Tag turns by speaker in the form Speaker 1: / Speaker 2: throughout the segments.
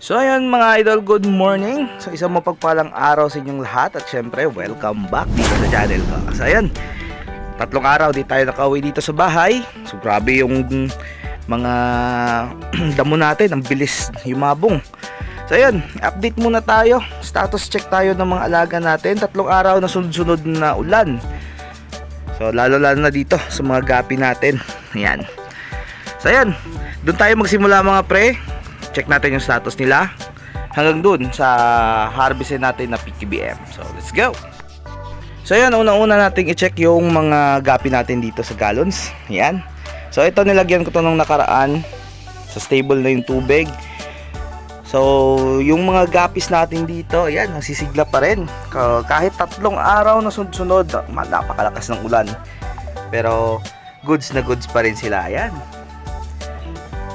Speaker 1: So ayun mga idol, good morning. So isang mapagpalang araw sa inyong lahat. At syempre, welcome back dito sa channel ko. So ayun, tatlong araw di tayo nakauwi dito sa bahay. So grabe yung mga damo natin, ang bilis yumabong. So ayun, update muna tayo. Status check tayo ng mga alaga natin. Tatlong araw na sunod-sunod na ulan. So lalo na dito sa mga gapi natin. Ayan. So ayan, doon tayo magsimula mga pre. Check natin yung status nila hanggang dun sa harvestin natin na PKBM. So let's go. So ayan, unang-una nating i-check yung mga gapi natin dito sa gallons. Ayan. So ito, nilagyan ko to nung nakaraan. Sa stable na yung tubig. So yung mga gapis natin dito, ayan, nasisigla pa rin. Kahit tatlong araw na sunod-sunod, napakalakas ng ulan. Pero goods na goods pa rin sila. Ayan.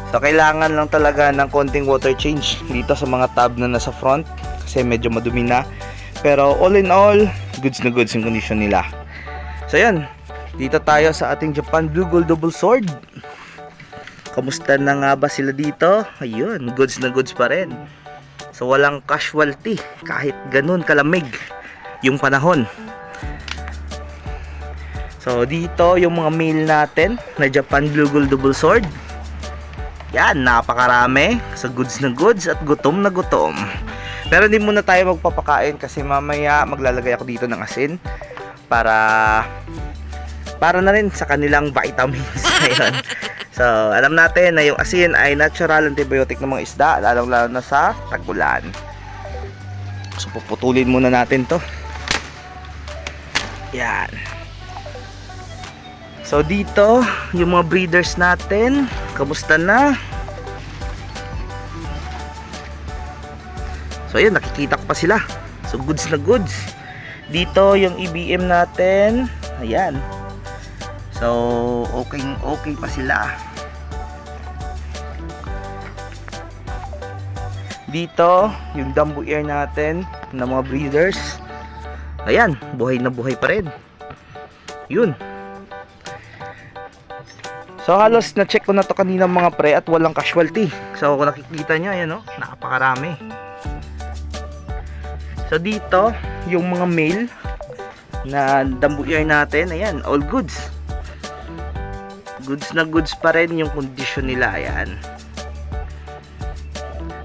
Speaker 1: So kailangan lang talaga ng konting water change dito sa mga tab na nasa front kasi medyo madumi na. Pero all in all, goods na goods yung condition nila. So yan, dito tayo sa ating Japan Blue Gold Double Sword. Kamusta na nga ba sila dito? Ayun, goods na goods pa rin. So walang casualty kahit ganun kalamig yung panahon. So dito yung mga male natin na Japan Blue Gold Double Sword. Yan, napakarami. So goods na goods at gutom na gutom. Pero hindi muna tayo magpapakain kasi mamaya maglalagay ako dito ng asin para na rin sa kanilang vitamins. Ayun. So alam natin na yung asin ay natural antibiotic ng mga isda, lalo na sa tag-ulan. So puputulin muna natin to. Yan. So dito yung mga breeders natin, kamusta na? So ayun, nakikita ko pa sila. So goods na goods. Dito yung EBM natin. Ayan. So okay pa sila. Dito yung Dumbo Ear natin na mga breeders. Ayan, buhay na buhay pa rin. Yun. So halos na-check ko na to kanina mga pre at walang casualty. So kung nakikita nyo, ayan o, napakarami. So dito, yung mga male na Dumbo Ear natin, ayan, all goods. Goods na goods pa rin yung condition nila, ayan.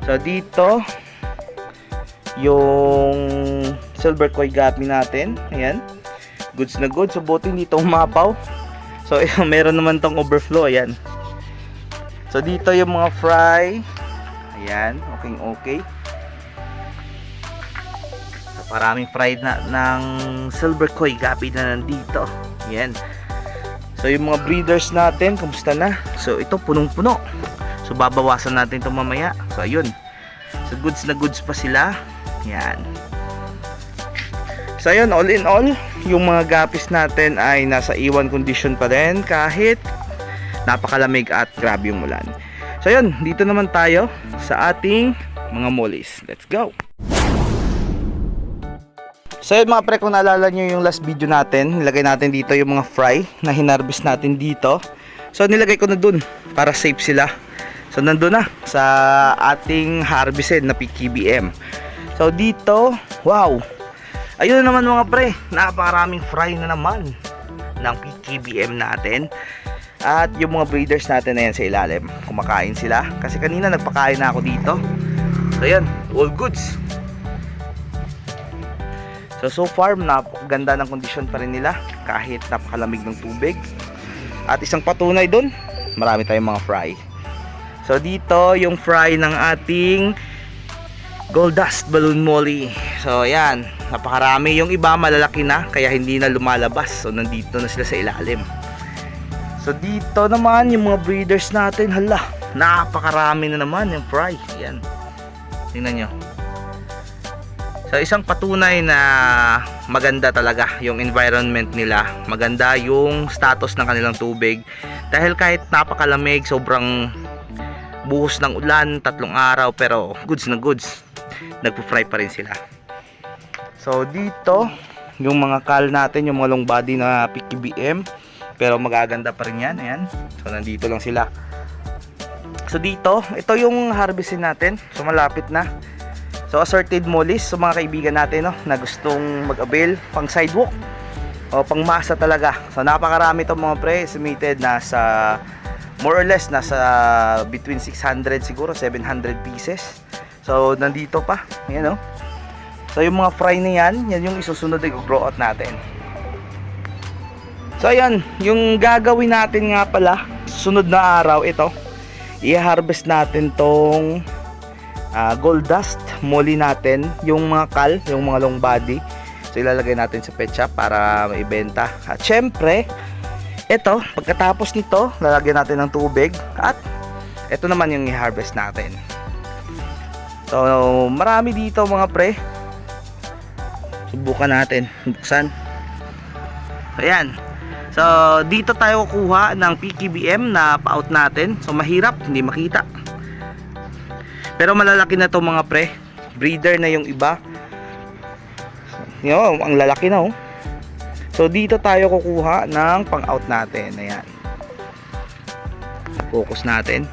Speaker 1: So dito, yung silver koi gapi natin, ayan. Goods na goods, so buti dito umapaw. So meron naman tong overflow, ayan. So dito yung mga fry. Ayan, okay. So maraming fry na ng silver koi gapi na nandito. Ayan. So yung mga breeders natin, kamusta na? So ito punong-puno. So babawasan natin ito mamaya. So ayun. So goods na goods pa sila. Ayan. So ayun, all in all, yung mga gapis natin ay nasa iwan condition pa rin kahit napakalamig at grabe yung ulan. So ayun, dito naman tayo sa ating mga mollies. Let's go! So ayun mga pre, kung naalala nyo yung last video natin, nilagay natin dito yung mga fry na hinarvest natin dito. So nilagay ko na dun para safe sila. So nandun na sa ating harvested na PKBM. So dito, wow! Ayun naman mga pre, napakaraming fry na naman ng PKBM natin. At yung mga breeders natin na yan sa ilalim, kumakain sila. Kasi kanina nagpakain na ako dito. So yan, all goods. So far, napakaganda ng kondisyon pa rin nila kahit napakalamig ng tubig. At isang patunay dun, marami tayong mga fry. So dito yung fry ng ating Gold Dust Balloon Molly. So yan, napakarami. Yung iba malalaki na kaya hindi na lumalabas. So nandito na sila sa ilalim. So dito naman yung mga breeders natin, hala, napakarami na naman yung fry. Yan, tingnan nyo. So isang patunay na maganda talaga yung environment nila. Maganda yung status ng kanilang tubig. Dahil kahit napakalamig, sobrang buhos ng ulan, tatlong araw, pero goods na goods, nagpo-fry pa rin sila. So dito yung mga kal natin, yung mga long body na PKBM, pero magaganda pa rin yan. Ayan. So nandito lang sila So dito, ito yung harvestin natin. So malapit na. So assorted mollies. So mga kaibigan natin, no, na gustong mag-avail pang sidewalk o pang masa talaga. So napakarami itong mga pre. Estimated nasa more or less nasa between 600 siguro 700 pieces. So nandito pa. Ayan, no. So yung mga fry na yan, yan yung isusunod na i-grow out natin. So ayan, yung gagawin natin nga pala sunod na araw, ito i-harvest natin tong gold dust molly natin, yung mga kal, yung mga long body. So ilalagay natin sa pet shop para maibenta. At syempre ito, pagkatapos nito lalagyan natin ng tubig at ito naman yung i-harvest natin. So marami dito mga pre. Subukan natin buksan. So ayan. So dito tayo kukuha ng PKBM na pa-out natin. So mahirap, hindi makita. Pero malalaki na to mga pre. Breeder na yung iba. Yo, ang lalaki na oh. So dito tayo kukuha ng pang-out natin. Ayan. Focus natin.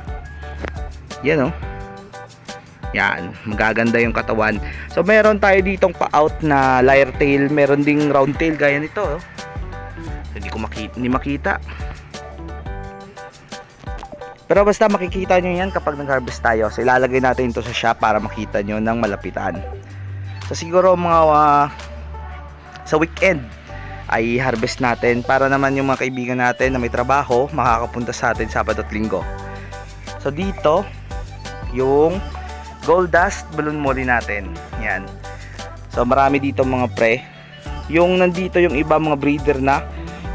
Speaker 1: Yan oh. Yan, magaganda yung katawan. So meron tayo ditong pa-out na lyre tail, meron ding round tail gaya nito oh. Hindi makita. Pero basta makikita nyo yan kapag nag-harvest tayo. So ilalagay natin ito sa shop para makita nyo ng malapitan. So siguro mga sa weekend ay harvest natin para naman yung mga kaibigan natin na may trabaho makakapunta sa atin Sabado at Linggo. So dito yung gold dust balloon molly natin. Yan. So marami dito mga pre. Yung nandito yung iba mga breeder na,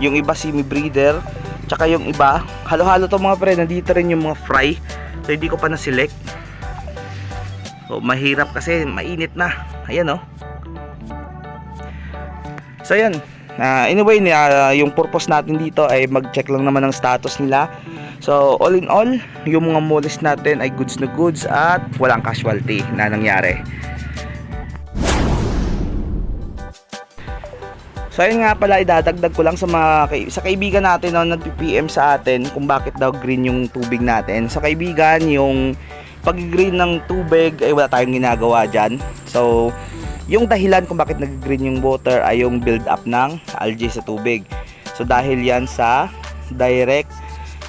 Speaker 1: yung iba semi-breeder, tsaka yung iba halo-halo to mga pre. Nandito rin yung mga fry. So hindi ko pa na-select. So mahirap kasi mainit na. Ayan oh. So ayan. Anyway, yung purpose natin dito ay mag-check lang naman ng status nila. So all in all, yung mga mollies natin ay goods na goods at walang casualty na nangyari. So ayun nga pala, idadagdag ko lang sa sa kaibigan natin na nag-PM sa atin kung bakit daw green yung tubig natin. Sa kaibigan, yung pag-green ng tubig ay wala tayong ginagawa dyan. So yung dahilan kung bakit nag-green yung water ay yung build up ng algae sa tubig. So dahil yan sa direct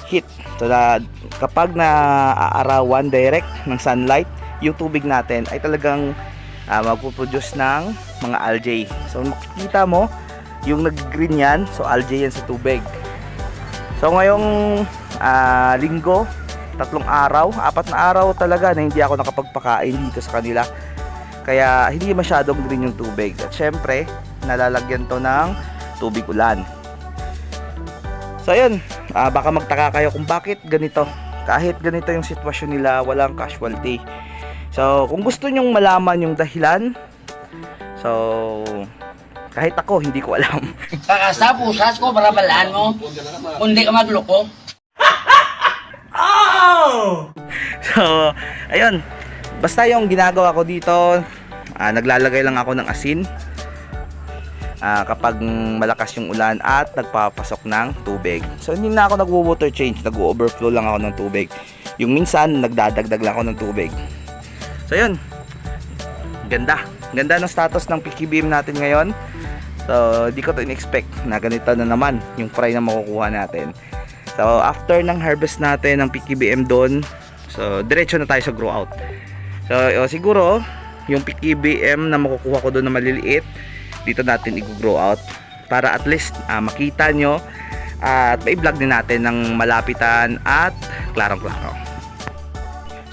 Speaker 1: heat. So kapag naaarawan direct ng sunlight, yung tubig natin ay talagang magpuproduce ng mga algae. So makikita mo yung nag-green yan, so algae yan sa tubig. So ngayong linggo, 3 araw, 4 na araw talaga na hindi ako nakapagpakain dito sa kanila. Kaya hindi masyadong green yung tubig. At syempre, nalalagyan to ng tubig ulan. So ayun, baka magtaka kayo kung bakit ganito. Kahit ganito yung sitwasyon nila, walang casualty. So kung gusto nyong malaman yung dahilan, so kahit ako, hindi ko alam.
Speaker 2: Kakasa, pusas ko, para balaan mo. Kundi ka magloko.
Speaker 1: Oh! So, ayun. Basta yung ginagawa ko dito, naglalagay lang ako ng asin kapag malakas yung ulan at nagpapasok ng tubig. So, hindi na ako nagwo-water change. Nag-overflow lang ako ng tubig. Yung minsan, nagdadagdag lang ako ng tubig. So, ayun. Ganda. Ganda ng status ng PKBM natin ngayon. So, di ko to in-expect na ganito na naman yung fry na makukuha natin. So, after ng harvest natin ng PKBM doon, so, diretso na tayo sa grow out. So, siguro, yung PKBM na makukuha ko doon na maliliit, dito natin i-grow out. Para at least makita nyo at ma-vlog din natin ng malapitan at klarong-klaro.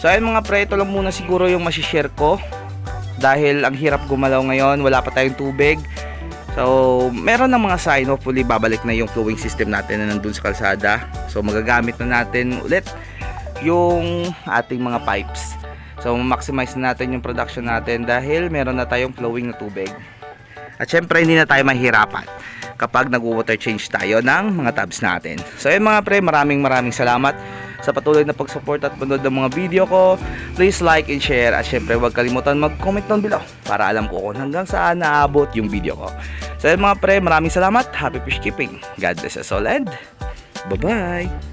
Speaker 1: So, ayun mga pre, ito lang muna siguro yung masishare ko. Dahil ang hirap gumalaw ngayon, wala pa tayong tubig. So, meron ng mga sign, hopefully babalik na yung flowing system natin na nandun sa kalsada. So, magagamit na natin ulit yung ating mga pipes. So, maximize na natin yung production natin dahil meron na tayong flowing na tubig. At syempre, hindi na tayo mahirapan kapag nag-water change tayo ng mga tabs natin. So, ayun mga pre, maraming salamat sa patuloy na pag-support at panood ng mga video ko. Please like and share at syempre huwag kalimutan mag-comment down below para alam ko kung hanggang saan naabot yung video ko. So yun mga pre, maraming salamat. Happy fish keeping. God bless us all and bye-bye.